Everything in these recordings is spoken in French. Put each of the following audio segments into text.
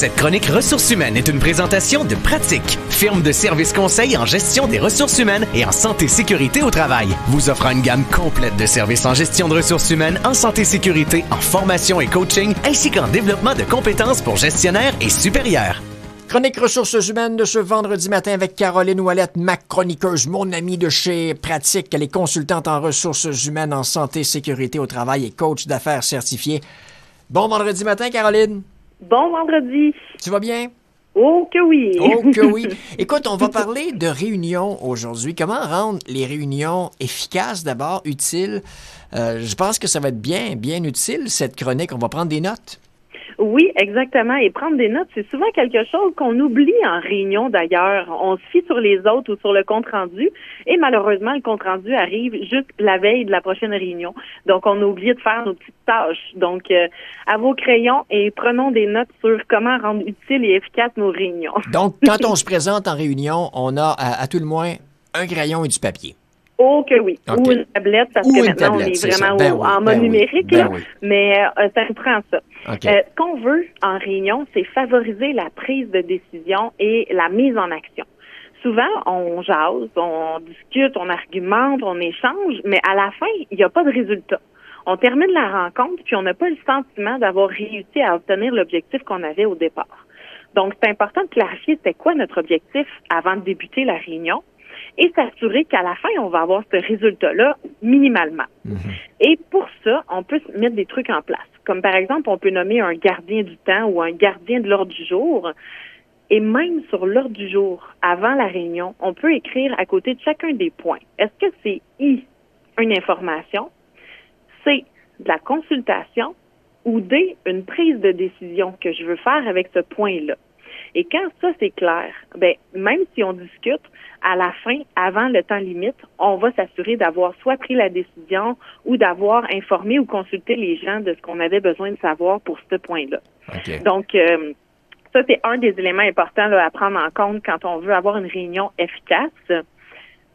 Cette chronique ressources humaines est une présentation de Pratique, firme de services conseils en gestion des ressources humaines et en santé-sécurité au travail. Vous offrant une gamme complète de services en gestion de ressources humaines, en santé-sécurité, en formation et coaching, ainsi qu'en développement de compétences pour gestionnaires et supérieurs. Chronique ressources humaines de ce vendredi matin avec Caroline Ouellette, ma chroniqueuse, mon amie de chez Pratique. Elle est consultante en ressources humaines, en santé, sécurité au travail et coach d'affaires certifié. Bon vendredi matin, Caroline. Bon vendredi. Tu vas bien? Oh que oui. Oh que oui. Écoute, on va parler de réunions aujourd'hui. Comment rendre les réunions efficaces d'abord, utiles? Je pense que ça va être bien utile, cette chronique. On va prendre des notes. Oui, exactement. Et prendre des notes, c'est souvent quelque chose qu'on oublie en réunion d'ailleurs. On se fie sur les autres ou sur le compte-rendu et malheureusement, le compte-rendu arrive juste la veille de la prochaine réunion. Donc, on a oublié de faire nos petites tâches. Donc, à vos crayons et prenons des notes sur comment rendre utiles et efficaces nos réunions. Donc, quand on se présente en réunion, on a à tout le moins un crayon et du papier. Oh que oui. Okay. Ou une tablette, parce que maintenant, on est vraiment en mode numérique, là. Oui. Mais ça reprend ça. Okay. Ce qu'on veut en réunion, c'est favoriser la prise de décision et la mise en action. Souvent, on jase, on discute, on argumente, on échange, mais à la fin, il n'y a pas de résultat. On termine la rencontre, puis on n'a pas le sentiment d'avoir réussi à obtenir l'objectif qu'on avait au départ. Donc, c'est important de clarifier c'était quoi notre objectif avant de débuter la réunion et s'assurer qu'à la fin, on va avoir ce résultat-là minimalement. Et pour ça, on peut mettre des trucs en place. Comme par exemple, on peut nommer un gardien du temps ou un gardien de l'ordre du jour. Et même sur l'ordre du jour, avant la réunion, on peut écrire à côté de chacun des points. Est-ce que c'est I, une information, C, de la consultation, ou D, une prise de décision que je veux faire avec ce point-là? Et quand ça, c'est clair, ben même si on discute, à la fin, avant le temps limite, on va s'assurer d'avoir soit pris la décision ou d'avoir informé ou consulté les gens de ce qu'on avait besoin de savoir pour ce point-là. Okay. Donc, ça, c'est un des éléments importants là, à prendre en compte quand on veut avoir une réunion efficace.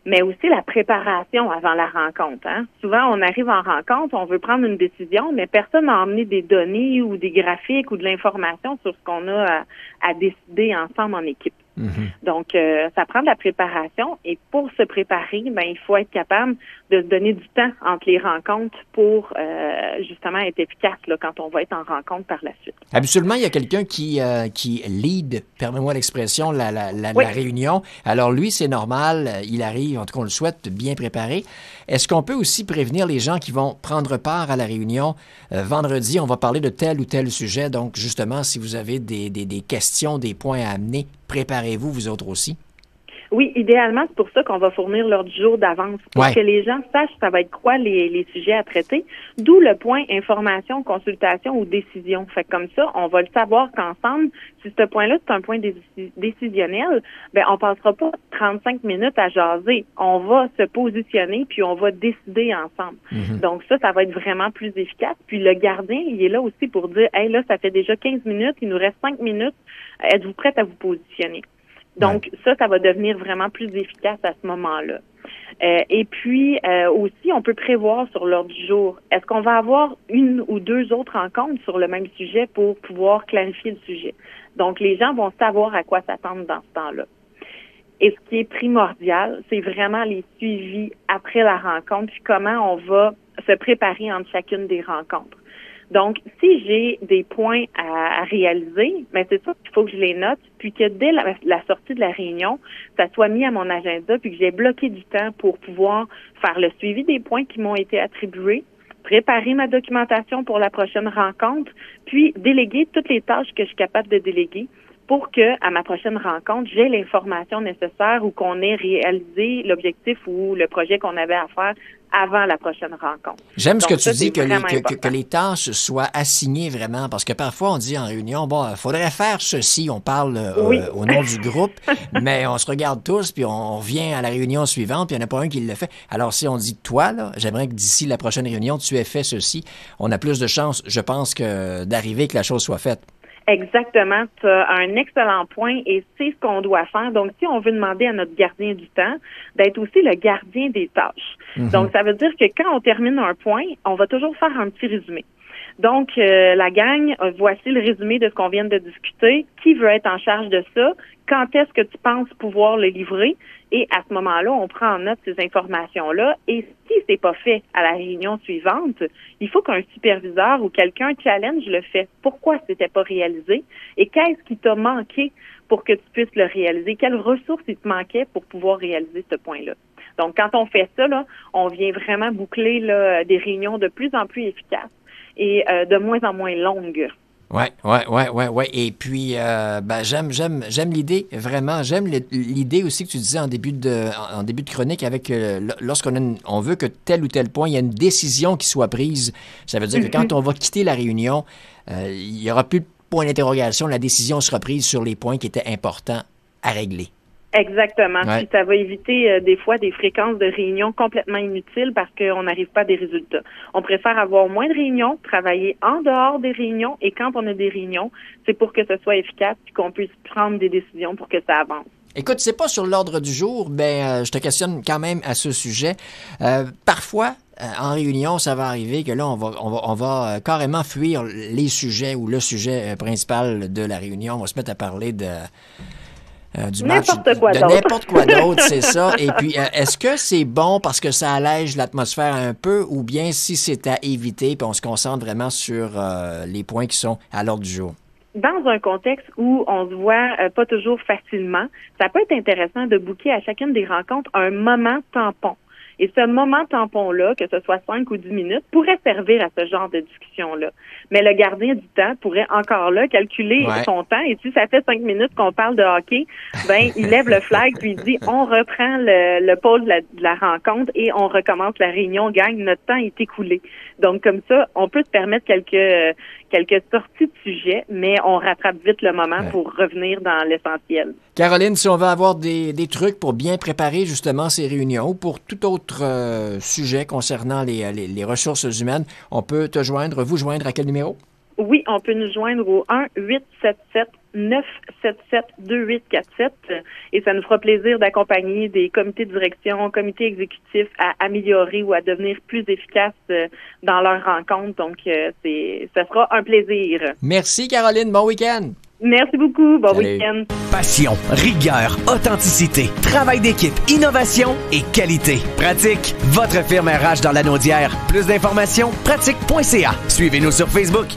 Mais aussi la préparation avant la rencontre. Hein? Souvent, on arrive en rencontre, on veut prendre une décision, mais personne n'a emmené des données ou des graphiques ou de l'information sur ce qu'on a à décider ensemble en équipe. Donc, ça prend de la préparation et pour se préparer, ben il faut être capable de se donner du temps entre les rencontres pour justement être efficace là, quand on va être en rencontre par la suite. Habituellement, il y a quelqu'un qui lead, permets-moi l'expression, la réunion. Alors lui, c'est normal, il arrive, en tout cas on le souhaite, bien préparé. Est-ce qu'on peut aussi prévenir les gens qui vont prendre part à la réunion? Vendredi, on va parler de tel ou tel sujet. Donc justement, si vous avez des questions, des points à amener, préparez-vous, vous autres aussi. Oui, idéalement, c'est pour ça qu'on va fournir l'ordre du jour d'avance, pour que les gens sachent ça va être quoi les sujets à traiter, d'où le point information, consultation ou décision. Fait que comme ça, on va le savoir qu'ensemble, si ce point-là, c'est un point décisionnel, ben on passera pas 35 minutes à jaser. On va se positionner puis on va décider ensemble. Donc ça va être vraiment plus efficace. Puis le gardien, il est là aussi pour dire, hey là, ça fait déjà 15 minutes, il nous reste 5 minutes, êtes-vous prête à vous positionner? Donc, ça va devenir vraiment plus efficace à ce moment-là. Et puis, aussi, on peut prévoir sur l'ordre du jour. Est-ce qu'on va avoir une ou deux autres rencontres sur le même sujet pour pouvoir clarifier le sujet? Donc, les gens vont savoir à quoi s'attendre dans ce temps-là. Et ce qui est primordial, c'est vraiment les suivis après la rencontre, puis comment on va se préparer entre chacune des rencontres. Donc, si j'ai des points à réaliser, ben c'est ça qu'il faut que je les note, puis que dès la sortie de la réunion, ça soit mis à mon agenda, puis que j'ai bloqué du temps pour pouvoir faire le suivi des points qui m'ont été attribués, préparer ma documentation pour la prochaine rencontre, puis déléguer toutes les tâches que je suis capable de déléguer pour que, à ma prochaine rencontre, j'ai l'information nécessaire ou qu'on ait réalisé l'objectif ou le projet qu'on avait à faire avant la prochaine rencontre. J'aime ce que tu dis, que les tâches soient assignées vraiment, parce que parfois on dit en réunion, bon, il faudrait faire ceci, on parle au nom du groupe, mais on se regarde tous, puis on revient à la réunion suivante, puis il n'y en a pas un qui le fait. Alors si on dit, toi, là, j'aimerais que d'ici la prochaine réunion, tu aies fait ceci, on a plus de chances, je pense, que d'arriver que la chose soit faite. Exactement, tu as un excellent point et c'est ce qu'on doit faire. Donc, si on veut demander à notre gardien du temps d'être aussi le gardien des tâches. Donc, ça veut dire que quand on termine un point, on va toujours faire un petit résumé. Donc, la gang, voici le résumé de ce qu'on vient de discuter. Qui veut être en charge de ça? Quand est-ce que tu penses pouvoir le livrer? Et à ce moment-là, on prend en note ces informations-là. Et si c'est pas fait à la réunion suivante, il faut qu'un superviseur ou quelqu'un challenge le fait. Pourquoi c'était pas réalisé? Et qu'est-ce qui t'a manqué pour que tu puisses le réaliser? Quelles ressources il te manquait pour pouvoir réaliser ce point-là? Donc, quand on fait ça, là, on vient vraiment boucler là, des réunions de plus en plus efficaces et de moins en moins longues. Ouais. Et puis, j'aime l'idée, vraiment. J'aime l'idée aussi que tu disais en début de chronique avec on veut que tel ou tel point, il y a une décision qui soit prise. Ça veut dire que quand on va quitter la réunion, il n'y aura plus de point d'interrogation. La décision sera prise sur les points qui étaient importants à régler. Exactement. Ouais. Puis ça va éviter des fois des fréquences de réunions complètement inutiles parce qu'on n'arrive pas à des résultats. On préfère avoir moins de réunions, travailler en dehors des réunions et quand on a des réunions, c'est pour que ce soit efficace et qu'on puisse prendre des décisions pour que ça avance. Écoute, c'est pas sur l'ordre du jour, je te questionne quand même à ce sujet. Parfois, en réunion, ça va arriver que là, on va carrément fuir les sujets ou le sujet principal de la réunion. On va se mettre à parler du match, n'importe quoi d'autre, c'est ça. Et puis, est-ce que c'est bon parce que ça allège l'atmosphère un peu ou bien si c'est à éviter puis on se concentre vraiment sur les points qui sont à l'ordre du jour? Dans un contexte où on se voit pas toujours facilement, ça peut être intéressant de booker à chacune des rencontres un moment tampon. Et ce moment tampon-là, que ce soit 5 ou 10 minutes, pourrait servir à ce genre de discussion-là. Mais le gardien du temps pourrait encore là calculer son temps. Et si ça fait 5 minutes qu'on parle de hockey, il lève le flag puis il dit on reprend le pôle de la rencontre et on recommence la réunion. Gang, notre temps est écoulé. Donc comme ça, on peut se permettre quelques sorties de sujet, mais on rattrape vite le moment pour revenir dans l'essentiel. Caroline, si on veut avoir des trucs pour bien préparer justement ces réunions ou pour tout autre sujet concernant les ressources humaines, on peut vous joindre à quel numéro? Oui, on peut nous joindre au 1-877-977-2847 et ça nous fera plaisir d'accompagner des comités de direction, comités exécutifs à améliorer ou à devenir plus efficaces dans leurs rencontres. Donc, ça sera un plaisir. Merci Caroline, bon week-end! Merci beaucoup. Bon Salut. week-end. Passion, rigueur, authenticité, travail d'équipe, innovation et qualité. Pratique, votre firme RH dans l'Anaudière. Plus d'informations, pratique.ca. Suivez-nous sur Facebook.